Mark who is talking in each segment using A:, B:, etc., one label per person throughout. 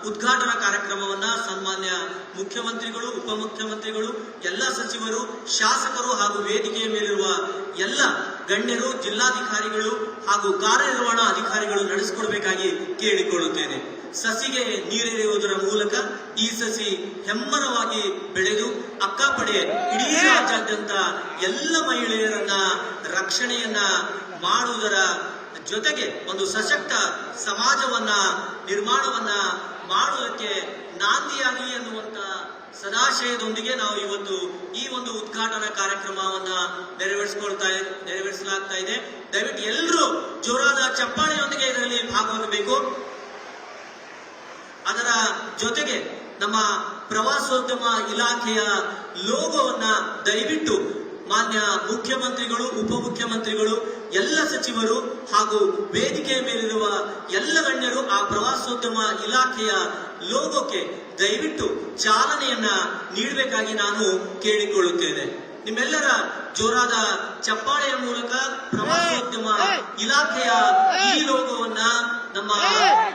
A: ಉದ್ಘಾಟನಾ ಕಾರ್ಯಕ್ರಮವನ್ನ ಸನ್ಮಾನ್ಯ ಮುಖ್ಯಮಂತ್ರಿಗಳು, ಉಪಮುಖ್ಯಮಂತ್ರಿಗಳು, ಎಲ್ಲ ಸಚಿವರು, ಶಾಸಕರು ಹಾಗೂ ವೇದಿಕೆಯ ಮೇಲಿರುವ ಎಲ್ಲ ಗಣ್ಯರು, ಜಿಲ್ಲಾಧಿಕಾರಿಗಳು ಹಾಗೂ ಕಾರ್ಯನಿರ್ವಹಣಾ ಅಧಿಕಾರಿಗಳು ನಡೆಸಿಕೊಡಬೇಕಾಗಿ ಕೇಳಿಕೊಳ್ಳುತ್ತೇನೆ. ಸಸಿಗೆ ನೀರೆರೆಯುವುದರ ಮೂಲಕ ಈ ಸಸಿ ಹೆಮ್ಮರವಾಗಿ ಬೆಳೆದು ಅಕ್ಕಪಡೆ ಇಡೀ ರಾಜ್ಯಾದ್ಯಂತ ಎಲ್ಲ ಮಹಿಳೆಯರನ್ನ ರಕ್ಷಣೆಯನ್ನ ಮಾಡುವುದರ ಜೊತೆಗೆ ಒಂದು ಸಶಕ್ತ ಸಮಾಜವನ್ನ ನಿರ್ಮಾಣವನ್ನ ಮಾಡುವುದಕ್ಕೆ ನಾಂದಿಯಾಗಿ ಎನ್ನುವಂತ ಸದಾಶಯದೊಂದಿಗೆ ನಾವು ಇವತ್ತು ಈ ಒಂದು ಉದ್ಘಾಟನಾ ಕಾರ್ಯಕ್ರಮವನ್ನ ನೆರವೇರಿಸಲಾಗ್ತಾ ಇದೆ. ದಯವಿಟ್ಟು ಎಲ್ಲರೂ ಜೋರಾದ ಚಪ್ಪಾಳೆಯೊಂದಿಗೆ ಇದರಲ್ಲಿ ಭಾಗವಹಿಸಬೇಕು. ಅದರ ಜೊತೆಗೆ ನಮ್ಮ ಪ್ರವಾಸೋದ್ಯಮ ಇಲಾಖೆಯ ಲೋಗೋವನ್ನ ದಯವಿಟ್ಟು ಮಾನ್ಯ ಮುಖ್ಯಮಂತ್ರಿಗಳು, ಉಪಮುಖ್ಯಮಂತ್ರಿಗಳು, ಎಲ್ಲ ಸಚಿವರು ಹಾಗೂ ವೇದಿಕೆಯ ಮೇಲಿರುವ ಎಲ್ಲ ಗಣ್ಯರು ಆ ಪ್ರವಾಸೋದ್ಯಮ ಇಲಾಖೆಯ ಲೋಗೋಕ್ಕೆ ದಯವಿಟ್ಟು ಚಾಲನೆಯನ್ನ ನೀಡಬೇಕಾಗಿ ನಾನು ಕೇಳಿಕೊಳ್ಳುತ್ತೇನೆ. ನಿಮ್ಮೆಲ್ಲರ ಜೋರಾದ ಚಪ್ಪಾಳೆಯ ಮೂಲಕ ಪ್ರವಾಸೋದ್ಯಮ ಇಲಾಖೆಯ ಈ ಲೋಗೋವನ್ನ ನಮ್ಮ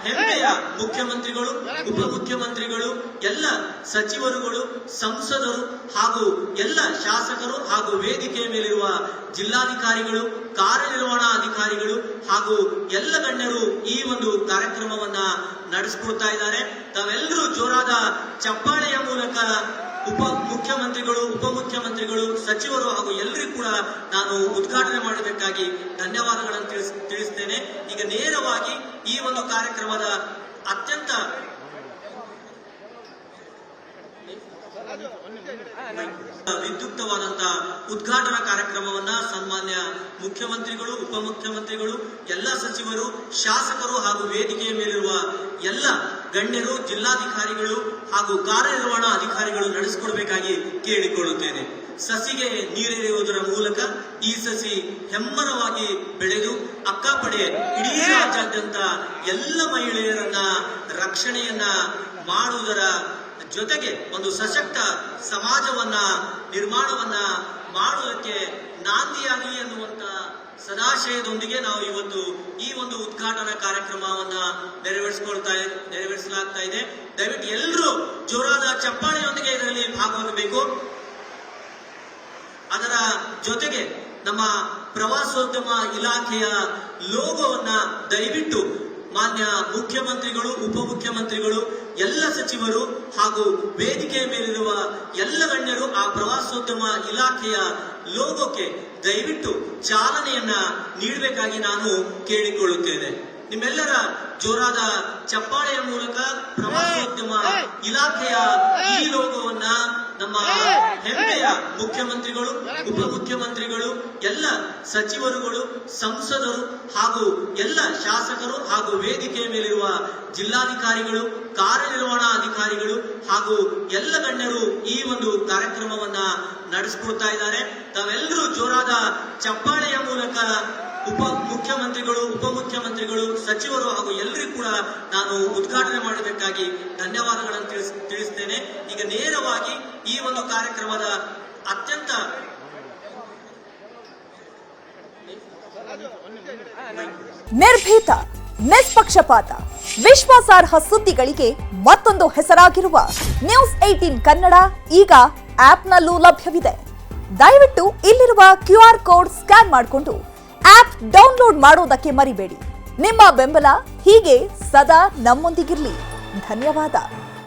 A: ಹೆಮ್ಮೆಯ ಮುಖ್ಯಮಂತ್ರಿಗಳು, ಉಪಮುಖ್ಯಮಂತ್ರಿಗಳು, ಎಲ್ಲ ಸಚಿವರುಗಳು, ಸಂಸದರು ಹಾಗೂ ಎಲ್ಲ ಶಾಸಕರು ಹಾಗೂ ವೇದಿಕೆಯ ಮೇಲಿರುವ ಜಿಲ್ಲಾಧಿಕಾರಿಗಳು, ಕಾರ್ಯನಿರ್ವಹಣಾ ಅಧಿಕಾರಿಗಳು ಹಾಗೂ ಎಲ್ಲ ಗಣ್ಯರು ಈ ಒಂದು ಕಾರ್ಯಕ್ರಮವನ್ನ ನಡೆಸಿಕೊಡ್ತಾ ಇದ್ದಾರೆ. ತಾವೆಲ್ಲರೂ ಜೋರಾದ ಚಪ್ಪಾಳೆಯ ಮೂಲಕ ಮುಖ್ಯಮಂತ್ರಿಗಳು, ಉಪಮುಖ್ಯಮಂತ್ರಿಗಳು, ಸಚಿವರು ಹಾಗೂ ಎಲ್ಲರಿಗೂ ಕೂಡ ನಾನು ಉದ್ಘಾಟನೆ ಮಾಡಬೇಕಾಗಿ ಧನ್ಯವಾದಗಳನ್ನು ತಿಳಿಸ್ತೇನೆ. ಈಗ ನೇರವಾಗಿ ಈ ಒಂದು ಕಾರ್ಯಕ್ರಮದ ಅತ್ಯಂತ ವಿದ್ಯುಕ್ತವಾದಂತಹ ಉದ್ಘಾಟನಾ ಕಾರ್ಯಕ್ರಮವನ್ನ ಸನ್ಮಾನ್ಯ ಮುಖ್ಯಮಂತ್ರಿಗಳು, ಉಪಮುಖ್ಯಮಂತ್ರಿಗಳು, ಎಲ್ಲ ಸಚಿವರು, ಶಾಸಕರು ಹಾಗೂ ವೇದಿಕೆಯ ಮೇಲಿರುವ ಎಲ್ಲ ಗಣ್ಯರು, ಜಿಲ್ಲಾಧಿಕಾರಿಗಳು ಹಾಗೂ ಕಾರ್ಯನಿರ್ವಹಣಾ ಅಧಿಕಾರಿಗಳು ನಡೆಸಿಕೊಡಬೇಕಾಗಿ ಕೇಳಿಕೊಳ್ಳುತ್ತೇನೆ. ಸಸಿಗೆ ನೀರೆರೆಯುವುದರ ಮೂಲಕ ಈ ಸಸಿ ಹೆಮ್ಮರವಾಗಿ ಬೆಳೆದು ಅಕ್ಕಪಡೆ ಇಡೀ ರಾಜ್ಯಾದ್ಯಂತ ಎಲ್ಲ ಮಹಿಳೆಯರನ್ನ ರಕ್ಷಣೆಯನ್ನ ಮಾಡುವುದರ ಜೊತೆಗೆ ಒಂದು ಸಶಕ್ತ ಸಮಾಜವನ್ನ ನಿರ್ಮಾಣವನ್ನ ಮಾಡುವುದಕ್ಕೆ ನಾಂದಿಯಾಗಿ ಎನ್ನುವಂತ ಸದಾಶಯದೊಂದಿಗೆ ನಾವು ಇವತ್ತು ಈ ಒಂದು ಉದ್ಘಾಟನಾ ಕಾರ್ಯಕ್ರಮವನ್ನ ನೆರವೇರಿಸಲಾಗ್ತಾ ಇದೆ. ದಯವಿಟ್ಟು ಎಲ್ಲರೂ ಜೋರಾದ ಚಪ್ಪಾಳೆಯೊಂದಿಗೆ ಇದರಲ್ಲಿ ಭಾಗವಹಿಸಬೇಕು. ಅದರ ಜೊತೆಗೆ ನಮ್ಮ ಪ್ರವಾಸೋದ್ಯಮ ಇಲಾಖೆಯ ಲೋಗೋವನ್ನ ದಯವಿಟ್ಟು ಮಾನ್ಯ ಮುಖ್ಯಮಂತ್ರಿಗಳು, ಉಪಮುಖ್ಯಮಂತ್ರಿಗಳು, ಎಲ್ಲ ಸಚಿವರು ಹಾಗೂ ವೇದಿಕೆಯ ಮೇಲಿರುವ ಎಲ್ಲ ಗಣ್ಯರು ಆ ಪ್ರವಾಸೋದ್ಯಮ ಇಲಾಖೆಯ ಲೋಗೋಕ್ಕೆ ದಯವಿಟ್ಟು ಚಾಲನೆಯನ್ನ ನೀಡಬೇಕಾಗಿ ನಾನು ಕೇಳಿಕೊಳ್ಳುತ್ತೇನೆ. ನಿಮ್ಮೆಲ್ಲರ ಜೋರಾದ ಚಪ್ಪಾಳೆಯ ಮೂಲಕ ಪ್ರವಾಸೋದ್ಯಮ ಇಲಾಖೆಯ ಈ ಲೋಗೋವನ್ನ ನಮ್ಮ ಹೆಮ್ಮೆಯ ಮುಖ್ಯಮಂತ್ರಿಗಳು, ಉಪಮುಖ್ಯಮಂತ್ರಿಗಳು, ಎಲ್ಲ ಸಚಿವರುಗಳು, ಸಂಸದರು ಹಾಗೂ ಎಲ್ಲ ಶಾಸಕರು ಹಾಗೂ ವೇದಿಕೆಯ ಮೇಲಿರುವ ಜಿಲ್ಲಾಧಿಕಾರಿಗಳು, ಕಾರ್ಯನಿರ್ವಹಣಾ ಅಧಿಕಾರಿಗಳು ಹಾಗೂ ಎಲ್ಲ ಗಣ್ಯರು ಈ ಒಂದು ಕಾರ್ಯಕ್ರಮವನ್ನ ನಡೆಸಿಕೊಡ್ತಾ ಇದ್ದಾರೆ. ತಾವೆಲ್ಲರೂ ಜೋರಾದ ಚಪ್ಪಾಳೆಯ ಮೂಲಕ ಮುಖ್ಯಮಂತ್ರಿಗಳು, ಉಪಮುಖ್ಯಮಂತ್ರಿಗಳು, ಸಚಿವರು ಹಾಗೂ ಎಲ್ಲರಿಗೂ ಕೂಡ ನಾನು ಉದ್ಘಾಟನೆ ಮಾಡಬೇಕಾಗಿ ಧನ್ಯವಾದಗಳನ್ನು ತಿಳಿಸ್ತೇನೆ. ಈಗ ನೇರವಾಗಿ ಈ ಒಂದು ಕಾರ್ಯಕ್ರಮದ ಅತ್ಯಂತ
B: ನಿರ್ಭೀತ, ನಿಷ್ಪಕ್ಷಪಾತ, ವಿಶ್ವಾಸಾರ್ಹ ಸುದ್ದಿಗಳಿಗೆ ಮತ್ತೊಂದು ಹೆಸರಾಗಿರುವ News18 ಕನ್ನಡ ಈಗ ಆಪ್ನಲ್ಲೂ ಲಭ್ಯವಿದೆ. ದಯವಿಟ್ಟು ಇಲ್ಲಿರುವ QR ಕೋಡ್ ಸ್ಕ್ಯಾನ್ ಮಾಡಿಕೊಂಡು ಆಪ್ ಡೌನ್ಲೋಡ್ ಮಾಡುವುದಕ್ಕೆ ಮರಿಬೇಡಿ. ನಿಮ್ಮ ಬೆಂಬಲ ಹೀಗೆ ಸದಾ ನಮ್ಮೊಂದಿಗಿರಲಿ. ಧನ್ಯವಾದ.